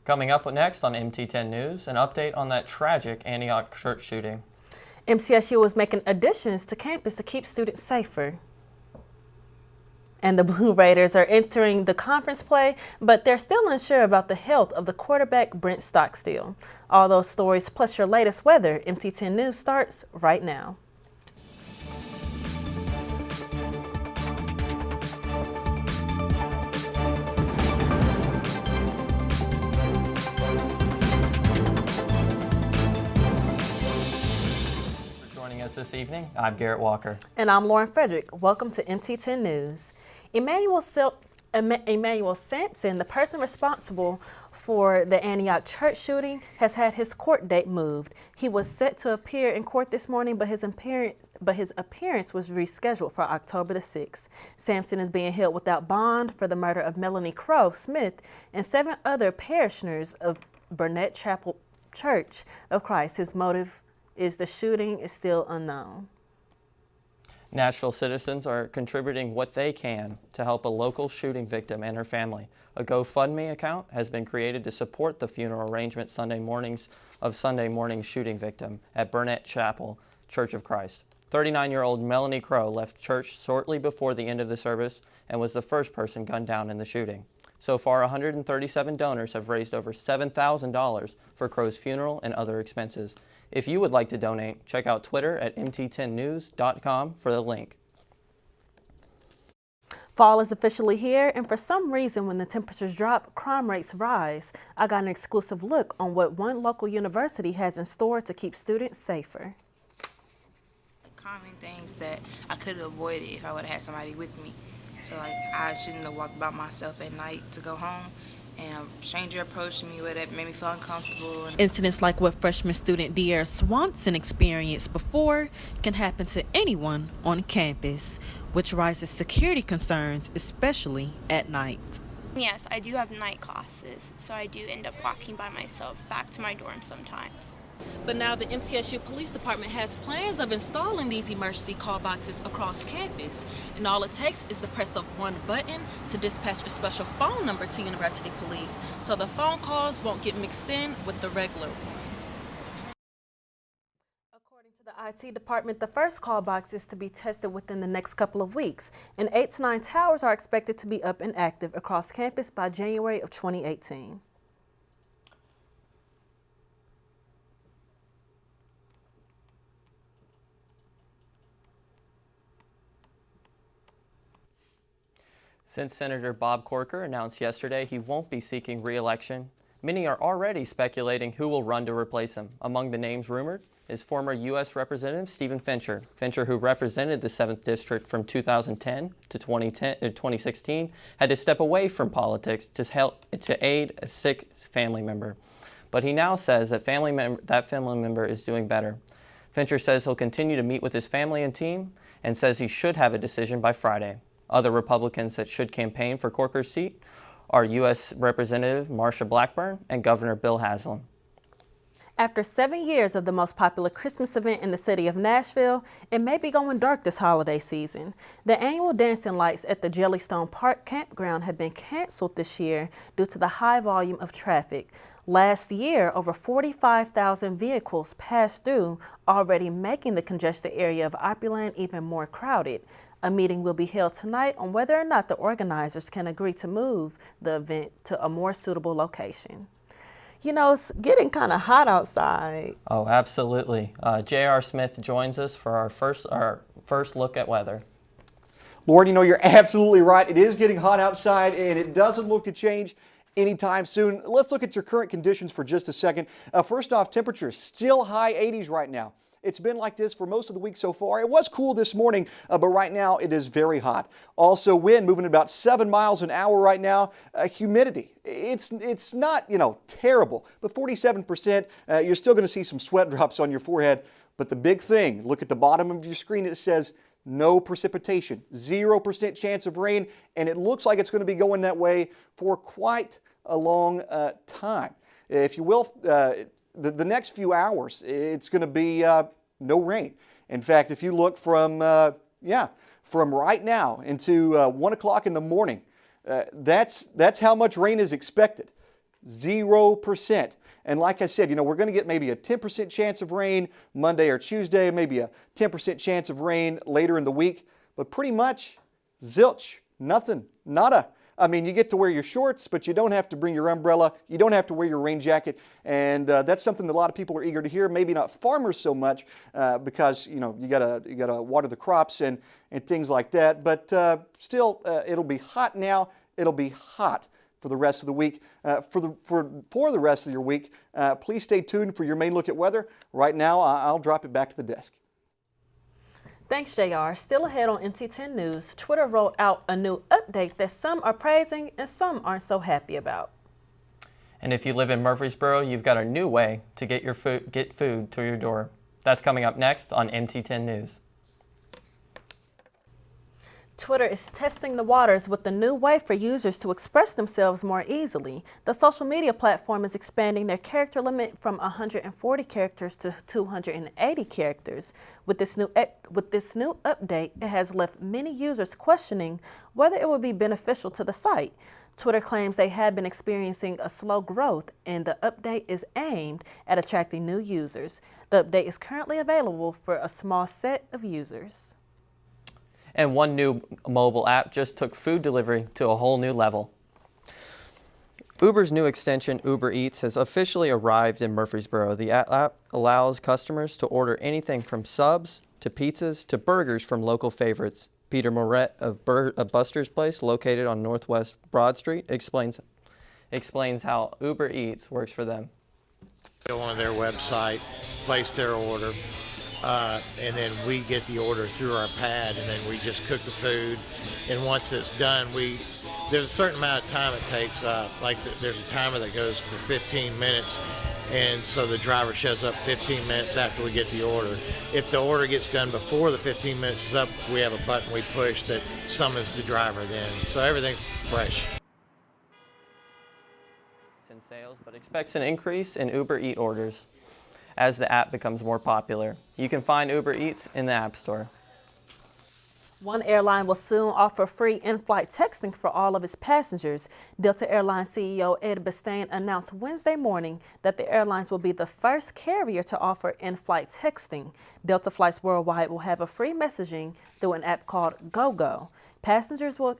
Coming up next on MT10 News, an update on that tragic Antioch church shooting. MTSU is making additions to campus to keep students safer. And the Blue Raiders are entering the conference play, but they're still unsure about the health of the quarterback Brent Stockstill. All those stories plus your latest weather, MT10 News starts right now. This evening, I'm Garrett Walker. And I'm Lauren Frederick. Welcome to MT10 News. Emmanuel Sampson, the person responsible for the Antioch church shooting, has had his court date moved. He was set to appear in court this morning, but his appearance was rescheduled for October the 6th. Sampson is being held without bond for the murder of Melanie Crow Smith and 7 other parishioners of Burnett Chapel Church of Christ. His motive is the shooting is still unknown. Nashville citizens are contributing what they can to help a local shooting victim and her family. A GoFundMe account has been created to support the funeral arrangement Sunday morning shooting victim at Burnett Chapel Church of Christ. 39-year-old Melanie Crow left church shortly before the end of the service and was the first person gunned down in the shooting. So far, 137 donors have raised over $7,000 for Crow's funeral and other expenses. If you would like to donate, check out Twitter at mt10news.com for the link. Fall is officially here, and for some reason, when the temperatures drop, crime rates rise. I got an exclusive look on what one local university has in store to keep students safer. Common things that I could have avoided if I would have had somebody with me. So I shouldn't have walked by myself at night to go home. And a stranger approached me with it, made me feel uncomfortable. Incidents like what freshman student De'Ara Swanson experienced before can happen to anyone on campus, which raises security concerns, especially at night. Yes, I do have night classes, so I do end up walking by myself back to my dorm sometimes. But now the MTSU Police Department has plans of installing these emergency call boxes across campus. And all it takes is the press of one button to dispatch a special phone number to University Police, so the phone calls won't get mixed in with the regular ones. According to the IT department, the first call box is to be tested within the next couple of weeks, and 8 to 9 towers are expected to be up and active across campus by January of 2018. Since Senator Bob Corker announced yesterday he won't be seeking re-election, many are already speculating who will run to replace him. Among the names rumored is former U.S. Representative Stephen Fincher. Fincher, who represented the 7th District from 2010 to 2016, had to step away from politics to aid a sick family member. But he now says that family member is doing better. Fincher says he'll continue to meet with his family and team and says he should have a decision by Friday. Other Republicans that should campaign for Corker's seat are U.S. Representative Marsha Blackburn and Governor Bill Haslam. After 7 years of the most popular Christmas event in the city of Nashville, it may be going dark this holiday season. The annual dancing lights at the Jellystone Park campground have been canceled this year due to the high volume of traffic. Last year, over 45,000 vehicles passed through, already making the congested area of Opryland even more crowded. A meeting will be held tonight on whether or not the organizers can agree to move the event to a more suitable location. You know, it's getting kind of hot outside. Oh, absolutely. J.R. Smith joins us for our first look at weather. Lauren, you know, you're absolutely right. It is getting hot outside, and it doesn't look to change anytime soon. Let's look at your current conditions for just a second. First off, temperatures still high 80s right now. It's been like this for most of the week so far. It was cool this morning, but right now it is very hot. Also, wind moving at about 7 miles an hour right now. Humidity, it's not, terrible, but 47%. You're still going to see some sweat drops on your forehead. But the big thing, look at the bottom of your screen. It says no precipitation, 0% chance of rain, and it looks like it's going to be going that way for quite a long time. If you will, the next few hours, it's going to be no rain. In fact, if you look from right now into 1 o'clock in the morning, that's how much rain is expected. 0%. And like I said, we're going to get maybe a 10% chance of rain Monday or Tuesday, maybe a 10% chance of rain later in the week, but pretty much zilch, nothing, nada. I mean, you get to wear your shorts, but you don't have to bring your umbrella. You don't have to wear your rain jacket. And that's something that a lot of people are eager to hear. Maybe not farmers so much because, you gotta water the crops and things like that. But still, it'll be hot now. It'll be hot for the rest of the week. For the rest of your week, please stay tuned for your main look at weather. Right now, I'll drop it back to the desk. Thanks, JR. Still ahead on MT10 News, Twitter rolled out a new update that some are praising and some aren't so happy about. And if you live in Murfreesboro, you've got a new way to get food to your door. That's coming up next on MT10 News. Twitter is testing the waters with a new way for users to express themselves more easily. The social media platform is expanding their character limit from 140 characters to 280 characters. With this new update, it has left many users questioning whether it will be beneficial to the site. Twitter claims they had been experiencing a slow growth, and the update is aimed at attracting new users. The update is currently available for a small set of users. And one new mobile app just took food delivery to a whole new level. Uber's new extension, Uber Eats, has officially arrived in Murfreesboro. The app allows customers to order anything from subs to pizzas to burgers from local favorites. Peter Moret of Buster's Place, located on Northwest Broad Street, explains how Uber Eats works for them. Go on their website, place their order, and then we get the order through our pad, and then we just cook the food. And once it's done, there's a certain amount of time it takes. There's a timer that goes for 15 minutes, and so the driver shows up 15 minutes after we get the order. If the order gets done before the 15 minutes is up, we have a button we push that summons the driver then. So everything's fresh. In sales, but expects an increase in Uber Eats orders as the app becomes more popular. You can find Uber Eats in the App Store. One airline will soon offer free in-flight texting for all of its passengers. Delta Airlines CEO Ed Bastain announced Wednesday morning that the airlines will be the first carrier to offer in-flight texting. Delta flights worldwide will have a free messaging through an app called GoGo. Passengers will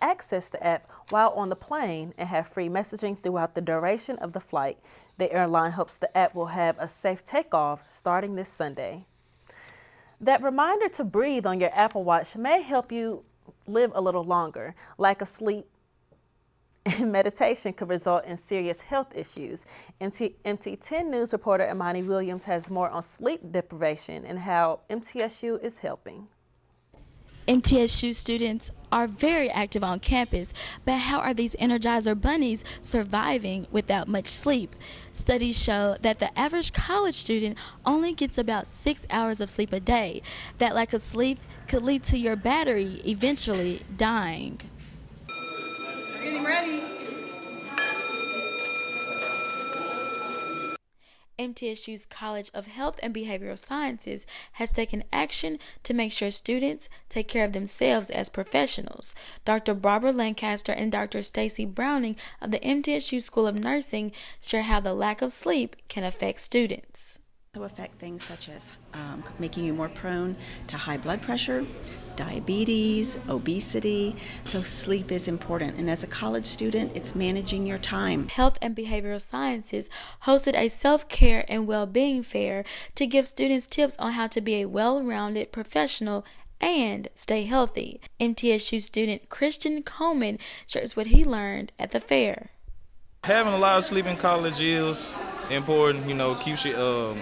access the app while on the plane and have free messaging throughout the duration of the flight. The airline hopes the app will have a safe takeoff starting this Sunday. That reminder to breathe on your Apple Watch may help you live a little longer. Lack of sleep and meditation could result in serious health issues. MT10 News reporter Imani Williams has more on sleep deprivation and how MTSU is helping. MTSU students are very active on campus, but how are these Energizer bunnies surviving without much sleep? Studies show that the average college student only gets about 6 hours of sleep a day. That lack of sleep could lead to your battery eventually dying. We're getting ready. MTSU's College of Health and Behavioral Sciences has taken action to make sure students take care of themselves as professionals. Dr. Barbara Lancaster and Dr. Stacy Browning of the MTSU School of Nursing share how the lack of sleep can affect students. To affect things such as making you more prone to high blood pressure, diabetes, obesity. So sleep is important. And as a college student, it's managing your time. Health and Behavioral Sciences hosted a self-care and well-being fair to give students tips on how to be a well-rounded professional and stay healthy. MTSU student Christian Coleman shares what he learned at the fair. Having a lot of sleep in college is important, keeps you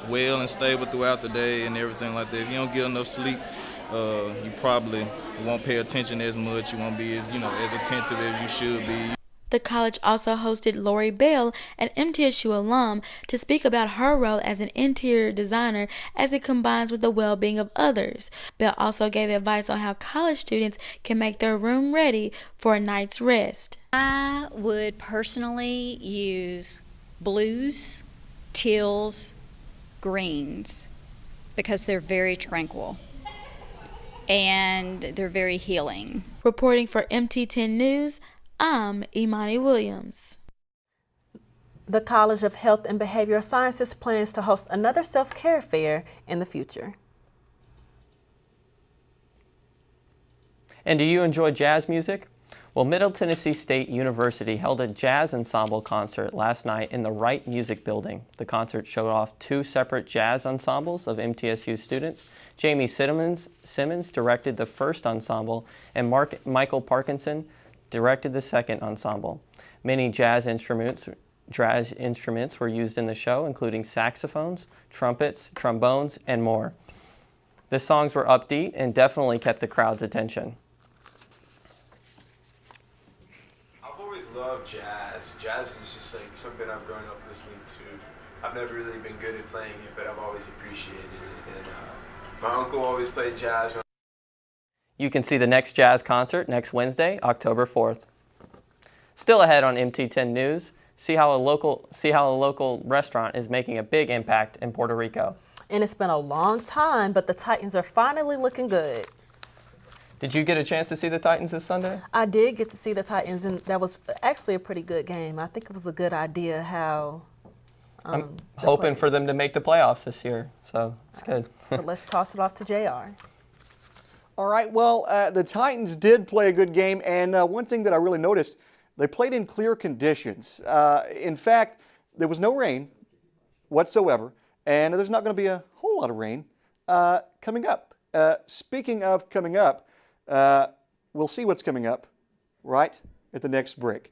well and stable throughout the day and everything like that. If you don't get enough sleep, you probably won't pay attention as much. You won't be as attentive as you should be. The college also hosted Lori Bell, an MTSU alum, to speak about her role as an interior designer as it combines with the well-being of others. Bell also gave advice on how college students can make their room ready for a night's rest. I would personally use blues, teals, greens, because they're very tranquil and they're very healing. Reporting for MT10 News, I'm Imani Williams. The College of Health and Behavioral Sciences plans to host another self-care fair in the future. And do you enjoy jazz music? Well, Middle Tennessee State University held a jazz ensemble concert last night in the Wright Music Building. The concert showed off two separate jazz ensembles of MTSU students. Jamie Simmons directed the first ensemble, and Michael Parkinson directed the second ensemble. Many jazz instruments were used in the show, including saxophones, trumpets, trombones, and more. The songs were upbeat and definitely kept the crowd's attention. I've always loved jazz. Jazz is just like something I've grown up listening to. I've never really been good at playing it, but I've always appreciated it. And my uncle always played jazz. You can see the next jazz concert next Wednesday, October 4th. Still ahead on MT10 News, see how a local restaurant is making a big impact in Puerto Rico. And it's been a long time, but the Titans are finally looking good. Did you get a chance to see the Titans this Sunday? I did get to see the Titans, and that was actually a pretty good game. I think it was a good idea how I'm hoping for them to make the playoffs this year, so it's good. So let's toss it off to JR. All right, well, the Titans did play a good game, and one thing that I really noticed, they played in clear conditions. In fact, there was no rain whatsoever, and there's not going to be a whole lot of rain coming up. Speaking of coming up, we'll see what's coming up right at the next break.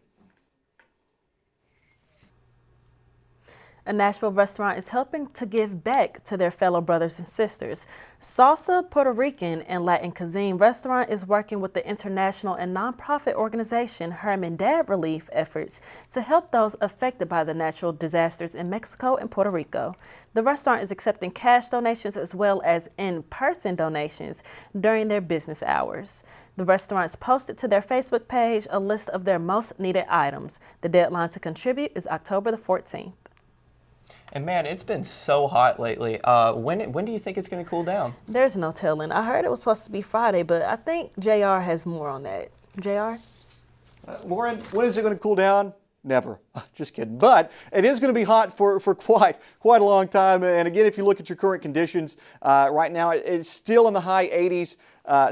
A Nashville restaurant is helping to give back to their fellow brothers and sisters. Salsa, Puerto Rican, and Latin Cuisine restaurant is working with the international and nonprofit organization Herman Dad Relief efforts to help those affected by the natural disasters in Mexico and Puerto Rico. The restaurant is accepting cash donations as well as in-person donations during their business hours. The restaurants posted to their Facebook page a list of their most needed items. The deadline to contribute is October the 14th. And man, it's been so hot lately. When do you think it's going to cool down? There's no telling. I heard it was supposed to be Friday, but I think JR has more on that. JR? Lauren, when is it going to cool down? Never. Just kidding. But it is going to be hot for quite a long time. And again, if you look at your current conditions, right now it's still in the high 80s.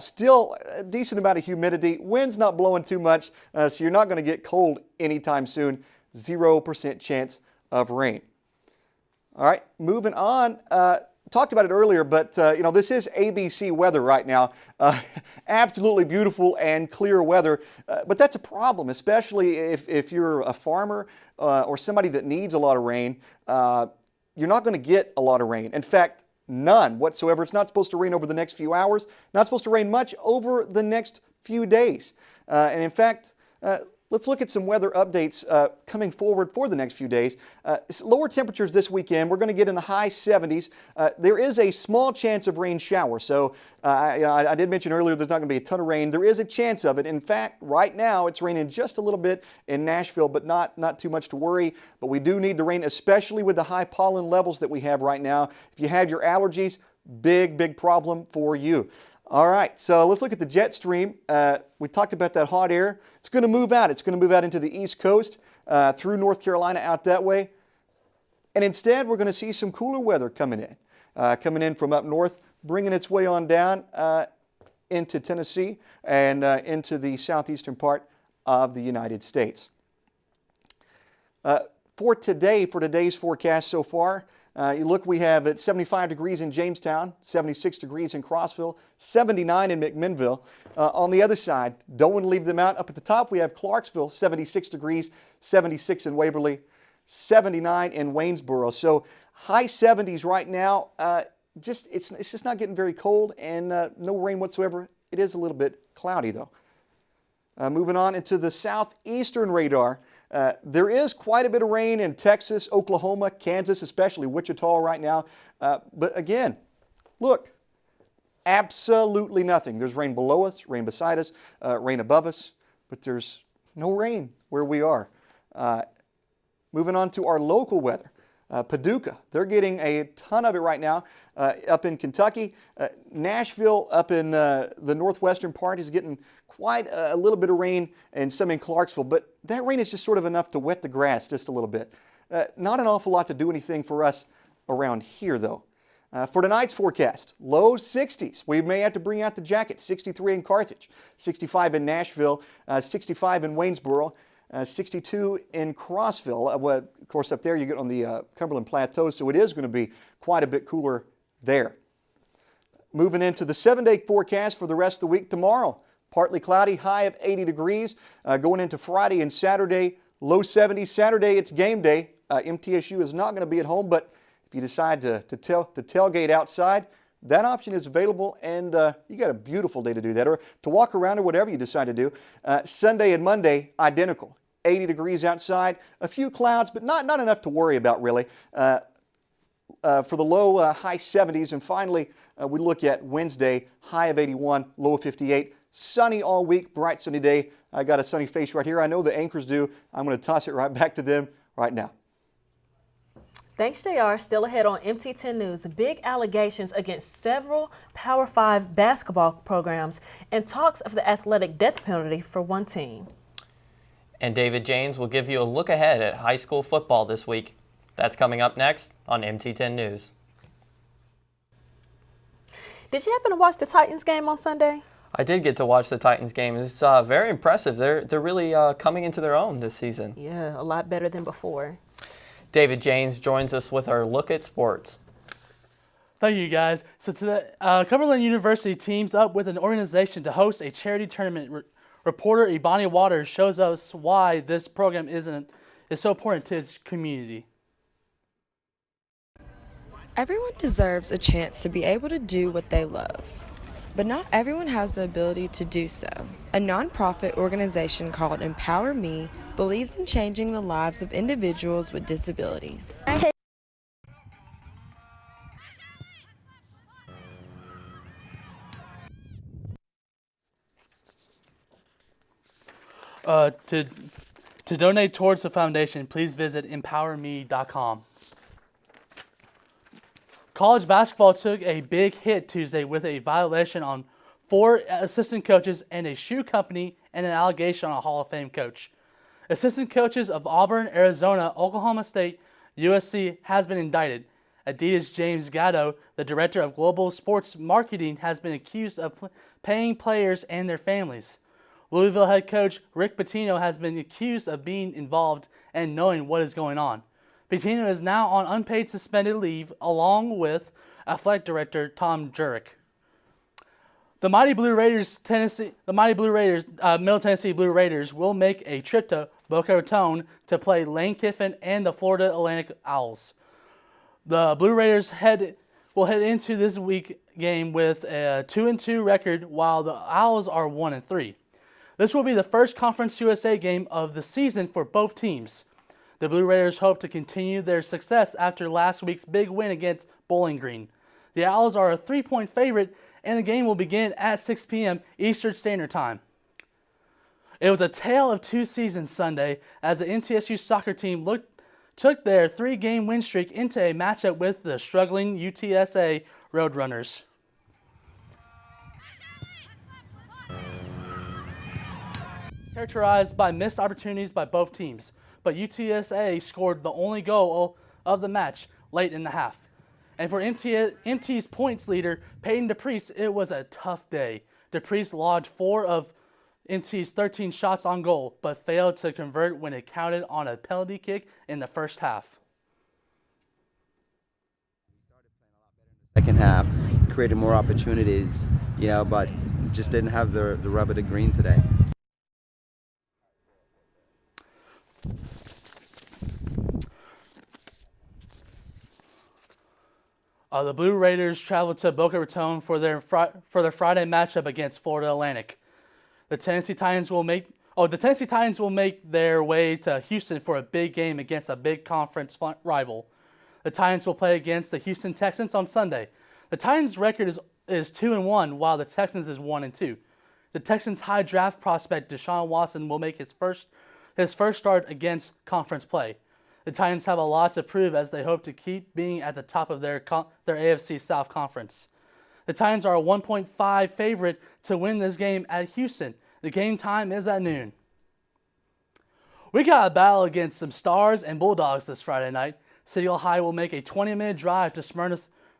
Still a decent amount of humidity. Wind's not blowing too much, so you're not going to get cold anytime soon. 0% chance of rain. All right, moving on. Talked about it earlier, but you know, this is ABC weather right now. Absolutely beautiful and clear weather, but that's a problem, especially if you're a farmer or somebody that needs a lot of rain. You're not going to get a lot of rain. In fact, none whatsoever. It's not supposed to rain over the next few hours. Not supposed to rain much over the next few days. And in fact, let's look at some weather updates coming forward for the next few days. Lower temperatures this weekend. We're going to get in the high 70s. There is a small chance of rain shower. So I did mention earlier there's not going to be a ton of rain. There is a chance of it. In fact, right now it's raining just a little bit in Nashville, but not too much to worry. But we do need the rain, especially with the high pollen levels that we have right now. If you have your allergies, big problem for you. All right, so let's look at the jet stream. We talked about that hot air. It's going to move out. It's going to move out into the East Coast, through North Carolina, out that way. And instead, we're going to see some cooler weather coming in from up north, bringing its way on down into Tennessee and into the southeastern part of the United States. For today's forecast so far, you look, we have at 75 degrees in Jamestown, 76 degrees in Crossville, 79 in McMinnville. On the other side, don't want to leave them out. Up at the top, we have Clarksville, 76 degrees, 76 in Waverly, 79 in Waynesboro. So high 70s right now. It's just not getting very cold, and no rain whatsoever. It is a little bit cloudy though. Moving on into the southeastern radar, there is quite a bit of rain in Texas, Oklahoma, Kansas, especially Wichita right now. But again, look, absolutely nothing. There's rain below us, rain beside us, rain above us, but there's no rain where we are. Moving on to our local weather. Paducah, they're getting a ton of it right now up in Kentucky. Nashville up in the northwestern part is getting quite a little bit of rain, and some in Clarksville, but that rain is just sort of enough to wet the grass just a little bit. Not an awful lot to do anything for us around here though. For tonight's forecast, low 60s. We may have to bring out the jacket. 63 in Carthage, 65 in Nashville, 65 in Waynesboro, 62 in Crossville. Of course, up there you get on the Cumberland Plateau, so it is going to be quite a bit cooler there. Moving into the 7-day forecast for the rest of the week tomorrow. Partly cloudy, high of 80 degrees. Going into Friday and Saturday, low 70s. Saturday, it's game day. MTSU is not going to be at home, but if you decide to tailgate outside, that option is available, and you got a beautiful day to do that, or to walk around, or whatever you decide to do. Sunday and Monday, identical. 80 degrees outside, a few clouds, but not enough to worry about really. For the low, high 70s, and finally, we look at Wednesday, high of 81, low of 58. Sunny all week, bright sunny day. I got a sunny face right here. I know the anchors do. I'm going to toss it right back to them right now. Thanks, JR. Still ahead on MT10 News. Big allegations against several Power 5 basketball programs and talks of the athletic death penalty for one team. And David James will give you a look ahead at high school football this week. That's coming up next on MT10 News. Did you happen to watch the Titans game on Sunday? I did get to watch the Titans game. It's very impressive. They're really coming into their own this season. Yeah, a lot better than before. David James joins us with our look at sports. Thank you, guys. So today, Cumberland University teams up with an organization to host a charity tournament. Reporter Ibani Waters shows us why this program is so important to its community. Everyone deserves a chance to be able to do what they love, but not everyone has the ability to do so. A nonprofit organization called Empower Me believes in changing the lives of individuals with disabilities. To donate towards the foundation, please visit empowerme.com. College basketball took a big hit Tuesday with a violation on 4 assistant coaches and a shoe company, and an allegation on a Hall of Fame coach. Assistant coaches of Auburn, Arizona, Oklahoma State, USC has been indicted. Adidas' James Gatto, the director of global sports marketing, has been accused of paying players and their families. Louisville head coach Rick Pitino has been accused of being involved and knowing what is going on. Pitino is now on unpaid suspended leave, along with athletic director Tom Jurek. The Mighty Blue Raiders, Middle Tennessee Blue Raiders will make a trip to Boca Raton to play Lane Kiffin and the Florida Atlantic Owls. The Blue Raiders will head into this week game with a 2-2 record, while the Owls are 1-3. This will be the first Conference USA game of the season for both teams. The Blue Raiders hope to continue their success after last week's big win against Bowling Green. The Owls are a 3-point favorite, and the game will begin at 6 p.m. Eastern Standard Time. It was a tale of two seasons Sunday as the MTSU soccer team took their 3-game win streak into a matchup with the struggling UTSA Roadrunners. Characterized by missed opportunities by both teams, but UTSA scored the only goal of the match late in the half. And for MT's points leader, Peyton DePriest, it was a tough day. DePriest logged 4 of MT's 13 shots on goal, but failed to convert when it counted on a penalty kick in the first half. Second half, created more opportunities, but just didn't have the rub of the green today. The Blue Raiders traveled to Boca Raton for their Friday matchup against Florida Atlantic. The Tennessee Titans will make their way to Houston for a big game against a big conference rival. The Titans will play against the Houston Texans on Sunday. The Titans' record is 2-1, while the Texans is 1-2. The Texans' high draft prospect Deshaun Watson will make his first start against conference play. The Titans have a lot to prove as they hope to keep being at the top of their AFC South Conference. The Titans are a 1.5 favorite to win this game at Houston. The game time is at noon. We got a battle against some Stars and Bulldogs this Friday night. Siegel High will make a 20-minute drive to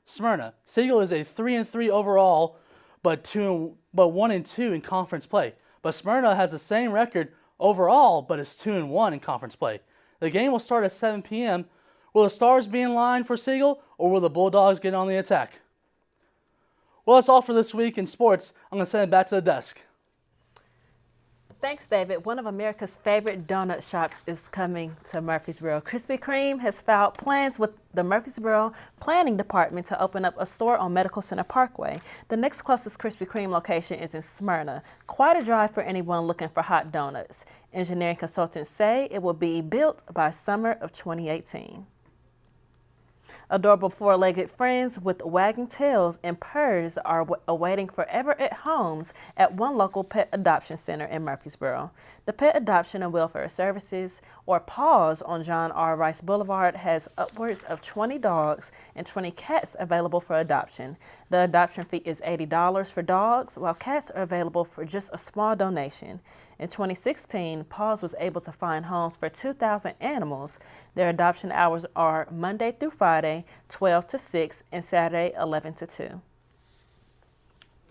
Smyrna. Siegel is a 3-3 overall, but 1-2 in conference play. But Smyrna has the same record overall, but is 2-1 in conference play. The game will start at 7 p.m. Will the Stars be in line for Siegel, or will the Bulldogs get on the attack? Well, that's all for this week in sports. I'm going to send it back to the desk. Thanks, David. One of America's favorite donut shops is coming to Murfreesboro. Krispy Kreme has filed plans with the Murfreesboro Planning Department to open up a store on Medical Center Parkway. The next closest Krispy Kreme location is in Smyrna. Quite a drive for anyone looking for hot donuts. Engineering consultants say it will be built by summer of 2018. Adorable four-legged friends with wagging tails and purrs are awaiting forever at homes at one local pet adoption center in Murfreesboro. The Pet Adoption and Welfare Services, or PAWS, on John R. Rice Boulevard has upwards of 20 dogs and 20 cats available for adoption. The adoption fee is $80 for dogs, while cats are available for just a small donation. In 2016, PAWS was able to find homes for 2,000 animals. Their adoption hours are Monday through Friday, 12 to 6, and Saturday, 11 to 2.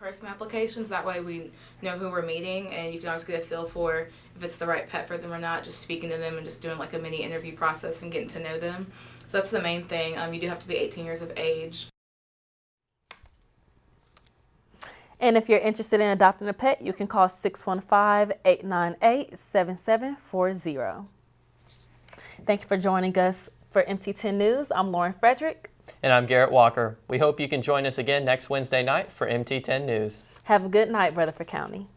Person applications, that way we know who we're meeting, and you can always get a feel for if it's the right pet for them or not, just speaking to them and just doing like a mini interview process and getting to know them. So that's the main thing. You do have to be 18 years of age. And if you're interested in adopting a pet, you can call 615-898-7740. Thank you for joining us for MT10 News. I'm Lauren Frederick. And I'm Garrett Walker. We hope you can join us again next Wednesday night for MT10 News. Have a good night, Rutherford County.